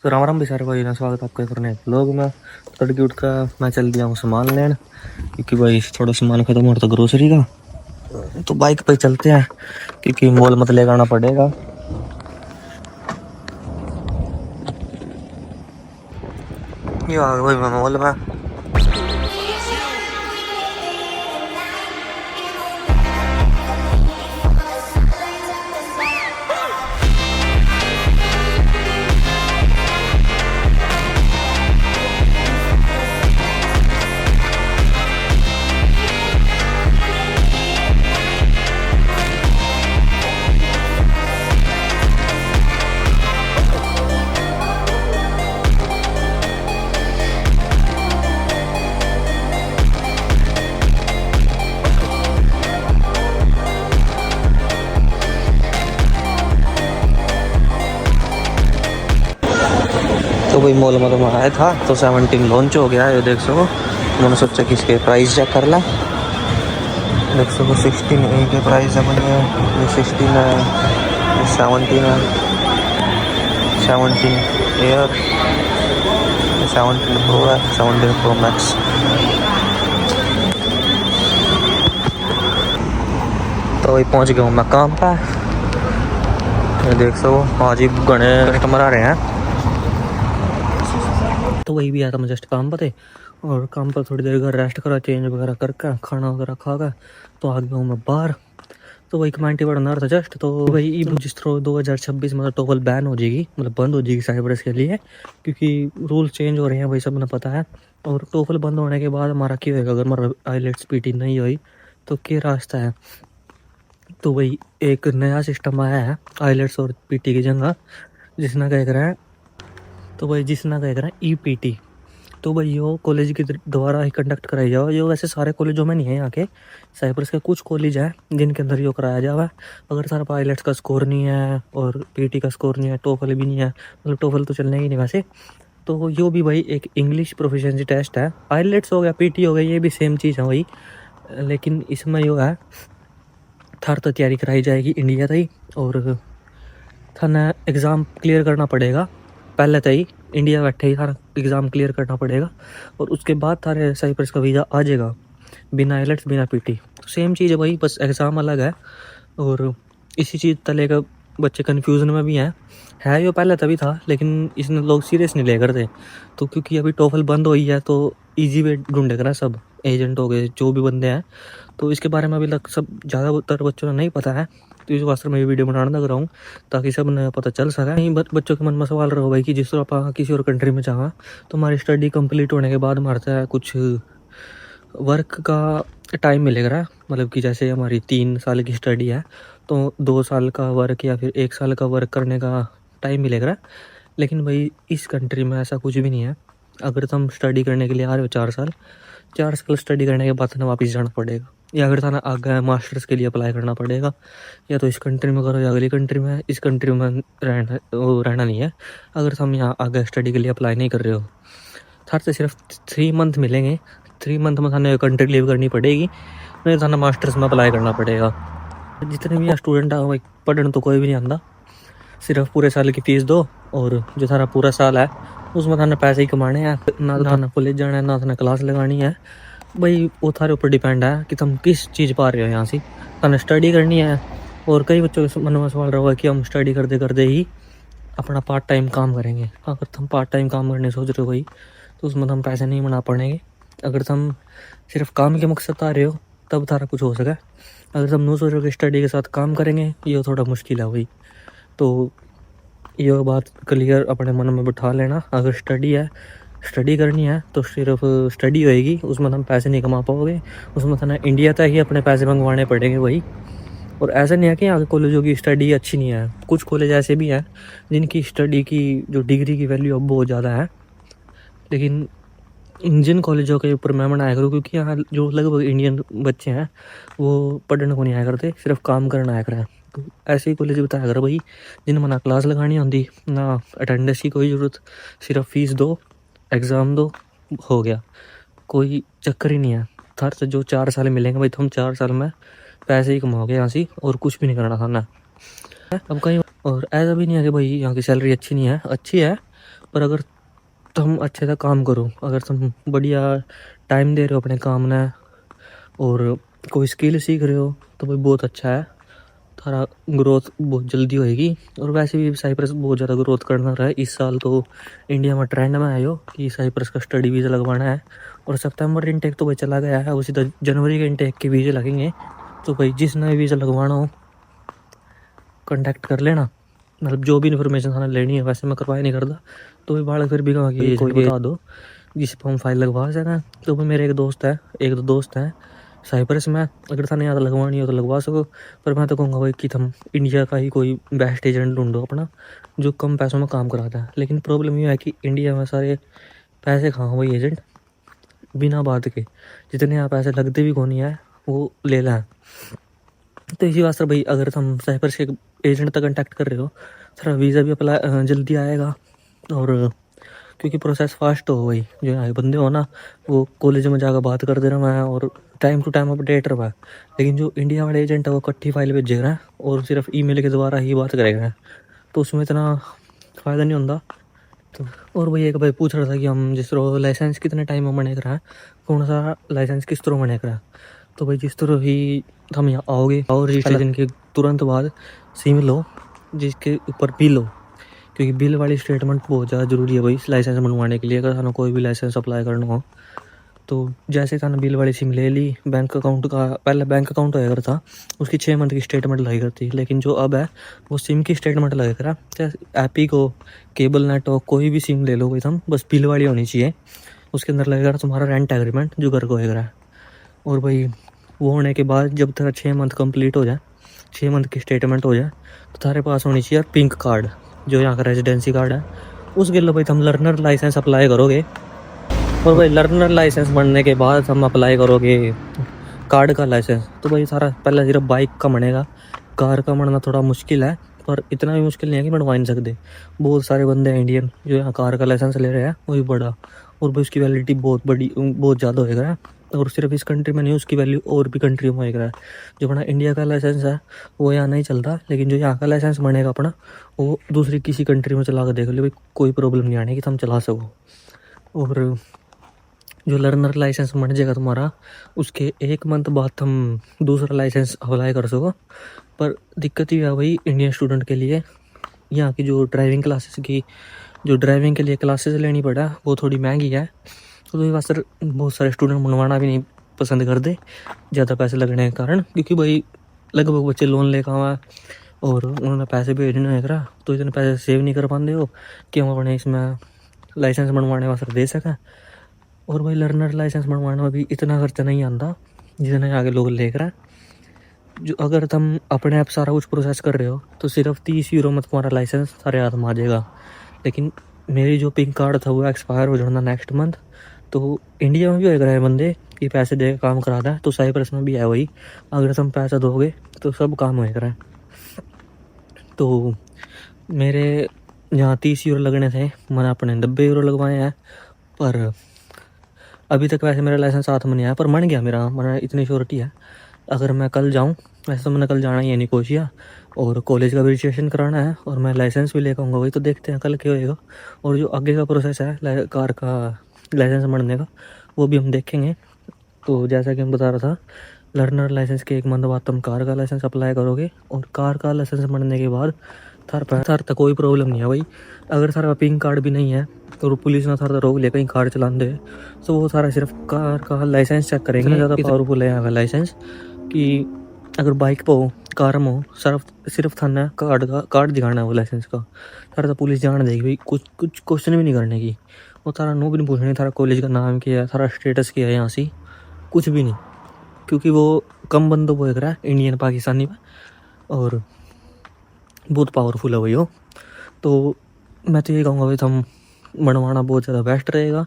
तो राम राम भी सारे भाई ना, स्वागत आपका एक और नए ब्लॉग में। तड़के उठ कर मैं चल दिया हूँ सामान लेने, क्योंकि भाई थोड़ा सामान खत्म हो रहा था ग्रोसरी का। तो बाइक पे चलते हैं, क्योंकि मॉल मत ले जाना पड़ेगा। ये आ गए भाई मैं मॉल में। तो भाई मॉल में तो मैं आया था, तो 17 लॉन्च हो गया है। ये देख सको, मैंने सोचा कि इसके प्राइस चेक कर ला। देख सको 16A के प्राइस है बने, ये 16 है, ये 17 है, 17 एयर, 17 प्रो है, 17 प्रो मैक्स। तो वही पहुंच गया हूँ मैं काम पर। ये देख सको आज ही घने कस्टमर आ रहे हैं। तो वही भी आया था मैं जस्ट काम पर थे, और काम पर थोड़ी देर घर रेस्ट करा, चेंज वगैरह करके खाना वगैरह खा कर तो आ गया हूँ मैं बाहर। तो वही कमेंटी बढ़ना था जस्ट। तो वही ई बुक जिस तरह 2026 में टोकल बैन हो जाएगी, मतलब बंद हो जाएगी साइप्रस के लिए, क्योंकि रूल चेंज हो रहे हैं, वही सब ने पता है। और टोकल बंद होने के बाद हमारा क्या होगा, अगर हमारा आईलेट्स पीटी नहीं हुई तो क्या रास्ता है। तो वही एक नया सिस्टम आया है आईलेट्स और पीटी की जगह, जिसना कह रहा है, तो वही जिसना कह रहा है ईपीटी। तो भाई यो कॉलेज के द्वारा ही कंडक्ट कराई जाओ। यो वैसे सारे कॉलेजों में नहीं है, यहाँ के साइप्रस के कुछ कॉलेज है जिनके अंदर यो कराया जावा। अगर सारा पायलट्स का स्कोर नहीं है और पीटी का स्कोर नहीं है, टोफल भी नहीं है, मतलब टोफल तो चलने ही नहीं वैसे, तो यो भी भाई एक इंग्लिश प्रोफिशिएंसी टेस्ट है। पायलट्स हो गया, पीटी हो गया, ये भी सेम चीज़ है वही, लेकिन इसमें यो है थार तो तैयारी कराई जाएगी इंडिया तई, और थाना एग्ज़ाम क्लियर करना पड़ेगा पहले तई। इंडिया बैठे ही थारा एग्ज़ाम क्लियर करना पड़ेगा, और उसके बाद थारे साइप्रस का वीज़ा आ जाएगा, बिना आइलेट्स बिना पीटी। तो सेम चीज़ है भाई, बस एग्ज़ाम अलग है। और इसी चीज़ तले का बच्चे कन्फ्यूज़न में भी हैं। है यो पहले तभी था, लेकिन इसने लोग सीरियस नहीं ले करते। तो क्योंकि अभी टोफल बंद हुई है, तो ईजी वे ढूंढे कर सब एजेंट हो गए जो भी बंदे हैं। तो इसके बारे में अभी तक सब ज़्यादातर बच्चों ने नहीं पता है, तो इस वास्ते मैं वीडियो बनाना लग रहा हूँ, ताकि सब ने पता चल सके। नहीं बच्चों के मन में सवाल रहो भाई कि जिस तरह आप किसी और कंट्री में जावा, तो हमारी स्टडी कंप्लीट होने के बाद हमारा कुछ वर्क का टाइम मिलेगा। मतलब कि जैसे हमारी 3 साल की स्टडी है, तो 2 साल का वर्क या फिर 1 साल का वर्क करने का टाइम मिलेगा। लेकिन भाई इस कंट्री में ऐसा कुछ भी नहीं है। अगर तुम स्टडी करने के लिए आ रहे हो 4 साल स्टडी करने के बाद तुम्हें वापस जाना पड़ेगा, या अगर थाना आगे मास्टर्स के लिए अप्लाई करना पड़ेगा, या तो इस कंट्री में करो या अगली कंट्री में। इस कंट्री में रहना नहीं है। अगर तुम यहाँ आगे स्टडी के लिए अप्लाई नहीं कर रहे हो, थार से सिर्फ 3 मंथ मिलेंगे। 3 मंथ में थाने कंट्री लीव करनी पड़ेगी, नहीं थाना मास्टर्स में अप्लाई करना पड़ेगा। जितने भी यहाँ स्टूडेंट है भाई, पढ़ने तो कोई भी नहीं आता, सिर्फ पूरे साल की फीस दो, और जो थारा पूरा साल है उसमें थाने पैसे ही कमाने हैं। ना थाना कॉलेज जाना है, ना थाने क्लास लगानी है। भाई वो थारे ऊपर डिपेंड है कि तुम किस चीज़ पा रहे हो यहाँ से। थाने स्टडी करनी है, और कई बच्चों के मन में सवाल रहा है कि हम स्टडी करते करते ही अपना पार्ट टाइम काम करेंगे। अगर तुम पार्ट टाइम काम करने सोच रहे हो भाई, तो उसमें तुम पैसे नहीं बना पाएंगे। अगर तुम सिर्फ काम के मकसद आ रहे हो, तब थारा कुछ हो सके। अगर तुम नहीं सोच रहे हो कि स्टडी के साथ काम करेंगे, ये थोड़ा मुश्किल है भाई। तो ये बात क्लियर अपने मन में बिठा लेना। अगर स्टडी करनी है तो सिर्फ स्टडी होएगी, उसमें हम पैसे नहीं कमा पाओगे। उसमें थाना इंडिया तक ही अपने पैसे मंगवाने पड़ेंगे भाई। और ऐसा नहीं है कि आगे कॉलेजों की स्टडी अच्छी नहीं है। कुछ कॉलेज ऐसे भी हैं जिनकी स्टडी की जो डिग्री की वैल्यू अब बहुत ज़्यादा है, लेकिन जिन कॉलेजों के ऊपर मैं मनाया करूँ, क्योंकि यहाँ जो लगभग इंडियन बच्चे हैं वो पढ़ने को नहीं आया करते, सिर्फ काम करना आया करें। तो ऐसे ही कॉलेज बताया करो भाई, जिनमें ना क्लास लगानी होती, ना अटेंडेंस की कोई ज़रूरत, सिर्फ फीस दो, एग्ज़ाम दो, हो गया। कोई चक्कर ही नहीं है। थार से जो 4 साल मिलेंगे भाई, तुम 4 साल में पैसे ही कमाओगे यहाँ से, और कुछ भी नहीं करना था ना। अब कहीं और ऐसा भी नहीं है कि भाई यहाँ की सैलरी अच्छी नहीं है, अच्छी है, पर अगर तुम अच्छे से काम करो, अगर तुम बढ़िया टाइम दे रहे हो अपने काम में और कोई स्किल सीख रहे हो तो भाई बहुत अच्छा है, थारा ग्रोथ बहुत जल्दी होएगी। और वैसे भी साइप्रस बहुत ज़्यादा ग्रोथ करना रहा है इस साल, तो इंडिया में ट्रेंड में आयो कि साइप्रस का स्टडी वीज़ा लगवाना है। और सितंबर इंटेक तो भाई चला गया है, उसी तरह जनवरी के इंटेक के वीज़े लगेंगे। तो भाई जिसने भी वीज़ा लगवाना हो कॉन्टैक्ट कर लेना, मतलब जो भी इन्फॉर्मेशन थाने लेनी है। वैसे मैं करवाया नहीं करता, तो भाई बालक फिर भी कहा कि कोई बता दो जिस पर हम फाइल लगवा सकें। तो भाई मेरे एक दो दोस्त हैं साइप्रस में, अगर थाने यहाँ लगवानी हो तो लगवा सको। पर मैं तो कहूँगा भाई कि तुम इंडिया का ही कोई बेस्ट एजेंट ढूंढो अपना, जो कम पैसों में काम कराता है। लेकिन प्रॉब्लम ये है कि इंडिया में सारे पैसे खाओ भाई एजेंट बिना बात के, जितने यहाँ पैसे लगते भी कौन है वो ले लें। तो इसी वास्ते भाई अगर तुम साइप्रस के एजेंट तक कंटेक्ट कर रहे हो, थोड़ा वीज़ा भी अप्लाई जल्दी आएगा। और क्योंकि प्रोसेस फास्ट हो भाई, जो यहाँ के बंदे हो ना वो कॉलेज में जाकर बात कर दे रहा है और टाइम टू टाइम अपडेट रहा है। लेकिन जो इंडिया वाले एजेंट है वो इकट्ठी फाइल भेज रहा है और सिर्फ ईमेल के द्वारा ही बात करेगा, तो उसमें इतना फ़ायदा नहीं होता। तो और भाई एक भाई पूछ रहा था कि हम जिस तरह लाइसेंस कितने टाइम में बने करा, कौन सा लाइसेंस किस तरह बने करा। तो भाई जिस तरह ही हम यहाँ आओगे और रजिस्ट्रेशन के तुरंत बाद सिम लो जिसके ऊपर बिल हो, क्योंकि बिल वाली स्टेटमेंट बहुत ज़्यादा ज़रूरी है भाई लाइसेंस बनवाने के लिए। अगर थाना कोई भी लाइसेंस अप्लाई करना हो तो जैसे थाना बिल वाली सिम ले ली, बैंक अकाउंट का पहले बैंक अकाउंट होया करता, उसकी 6 मंथ की स्टेटमेंट लगी करती। लेकिन जो अब है वो सिम की स्टेटमेंट लगे करा, चाहे एपी को केबल नेट हो कोई भी सिम ले लो भाई तुम, बस बिल वाली होनी चाहिए। उसके अंदर लगेगा तुम्हारा रेंट एग्रीमेंट जो घर को होएगा। और भाई वो होने के बाद जब तेरा 6 मंथ कंप्लीट हो जाए, 6 मंथ की स्टेटमेंट हो जाए, तो तुम्हारे पास होनी चाहिए पिंक कार्ड जो यहाँ का रेजिडेंसी कार्ड है। उसके लिए भाई तुम लर्नर लाइसेंस अप्लाई करोगे। और भाई लर्नर लाइसेंस बनने के बाद हम अप्लाई करोगे कार्ड का लाइसेंस। तो भाई सारा पहले सिर्फ बाइक का बनेगा, कार का बनना थोड़ा मुश्किल है, पर इतना भी मुश्किल नहीं है कि बनवा नहीं सकते। बहुत सारे बंदे हैं इंडियन जो यहाँ कार का लाइसेंस ले रहे हैं, वो भी बड़ा। और भाई उसकी वैलिडिटी बहुत बड़ी बहुत ज़्यादा होएगा। और सिर्फ इस कंट्री में नहीं, उसकी वैल्यू और भी कंट्री में होएगा। जो अपना इंडिया का लाइसेंस है वो यहाँ नहीं चलता, लेकिन जो यहाँ का लाइसेंस बनेगा अपना वो दूसरी किसी कंट्री में चला कर देख लो भाई, कोई प्रॉब्लम नहीं आने की, तुम चला सको। और जो लर्नर लाइसेंस बन जाएगा तुम्हारा, उसके 1 मंथ बाद तुम दूसरा लाइसेंस अप्लाई कर सको। पर दिक्कत ये है भाई इंडियन स्टूडेंट के लिए, यहाँ की जो ड्राइविंग क्लासेस की जो ड्राइविंग के लिए क्लासेस लेनी पड़ा वो थोड़ी महंगी है। तो इस वास्ते बहुत सारे स्टूडेंट बनवाना भी नहीं पसंद करते ज़्यादा पैसे लगने के कारण, क्योंकि भाई लगभग बच्चे लोन लेकर आवा और उन्होंने पैसे भेजने नहीं करा, तो इतने पैसे सेव नहीं कर पाते हो कि हम अपने इसमें लाइसेंस बनवाने वास्ते दे सकें। और भाई लर्नर लाइसेंस बनवाने में भी इतना खर्चा नहीं आता जितने आगे लोग लेकर हैं। जो अगर तुम अपने आप सारा कुछ प्रोसेस कर रहे हो तो सिर्फ 30 यूरो में तुम्हारा लाइसेंस सारे हाथ में आ जाएगा। लेकिन मेरी जो पिंक कार्ड था वो एक्सपायर हो जाना नेक्स्ट मंथ, तो इंडिया में भी होएगा है बंदे कि पैसे दे काम कराता है, तो साइप्रस में भी है वही, अगर तुम पैसा दोगे तो सब काम होएगा। तो मेरे यहाँ 30 यूरो लगने थे, मैंने अपने 90 यूरो लगवाए हैं। पर अभी तक वैसे मेरा लाइसेंस साथ में नहीं आया, पर मन गया मेरा, मैंने इतनी श्योरिटी है। अगर मैं कल जाऊँ, वैसे तो मैंने कल जाना ही है निकोसिया और कॉलेज का भी रजिस्ट्रेशन कराना है और मैं लाइसेंस भी लेकर आऊँगा भाई, तो देखते हैं कल क्या होएगा। और जो आगे का प्रोसेस है कार का लाइसेंस बनने का वो भी हम देखेंगे। तो जैसा कि हम बता रहा था, लर्नर लाइसेंस के 1 मंथ बाद तुम कार का लाइसेंस अप्लाई करोगे और कार का लाइसेंस बनने के बाद थार तक कोई प्रॉब्लम नहीं है भाई। अगर थारा पिंक कार्ड भी नहीं है तो पुलिस ने थारा रोक लिया कहीं कार चलाने दे, तो वो सारा सिर्फ कार का लाइसेंस चेक करेंगे। ज़्यादा पावरफुल है यहाँ का लाइसेंस कि अगर बाइक पर हो कार में हो सिर्फ थाना कार्ड दिखाना है वो लाइसेंस का, थारा तो पुलिस जान देगी भाई, कुछ क्वेश्चन भी नहीं करने की। वो थारा नो भी नहीं पूछने थारा कॉलेज का नाम क्या है, थारा स्टेटस क्या है, यहाँ से कुछ भी नहीं, क्योंकि वो कम बंदों को देख रहा है इंडियन पाकिस्तानी में और बहुत पावरफुल है भाई वो। तो मैं तो ये कहूँगा भाई तुम बनवाना बहुत ज़्यादा बेस्ट रहेगा।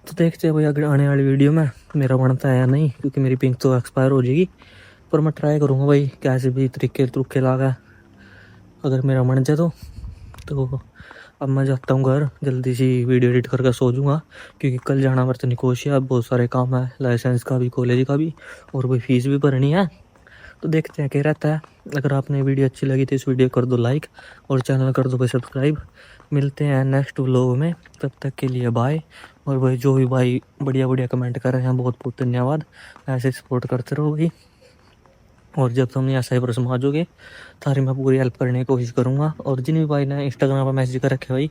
तो देखते हैं भाई अगर आने वाली वीडियो में मेरा बनता है या नहीं, क्योंकि मेरी पिंक तो एक्सपायर हो जाएगी, पर मैं ट्राई करूँगा भाई कैसे भी तरीके लगा अगर मेरा बन जाए तो अब मैं जाता हूँ घर, जल्दी सी वीडियो एडिट करके सो जाऊँगा, क्योंकि कल जाना पड़ता निकोसिया, बहुत सारे काम है लाइसेंस का भी कॉलेज का भी, और भाई फीस भी भरनी है। तो देखते हैं क्या रहता है। अगर आपने वीडियो अच्छी लगी तो इस वीडियो कर दो लाइक और चैनल कर दो भाई सब्सक्राइब। मिलते हैं नेक्स्ट व्लॉग में, तब तक के लिए बाय। और भाई जो भी भाई बढ़िया बढ़िया कमेंट कर रहे हैं बहुत बहुत धन्यवाद, ऐसे सपोर्ट करते रहो भाई। और जब तुम यहाँ साइबर में आ जाओगे तारी मैं पूरी हेल्प करने की कोशिश करूँगा। और जिन भी भाई ने इंस्टाग्राम पर मैसेज कर रखे भाई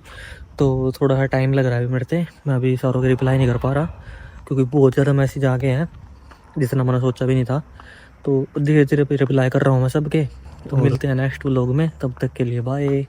तो थोड़ा सा टाइम लग रहा है अभी मेरे से, मैं अभी सारों के रिप्लाई नहीं कर पा रहा क्योंकि बहुत ज़्यादा मैसेज आ गए हैं जितना मैंने सोचा भी नहीं था। तो धीरे धीरे रिप्लाई कर रहा हूँ मैं सबके। तो मिलते हैं नेक्स्ट व्लॉग में, तब तक के लिए बाय।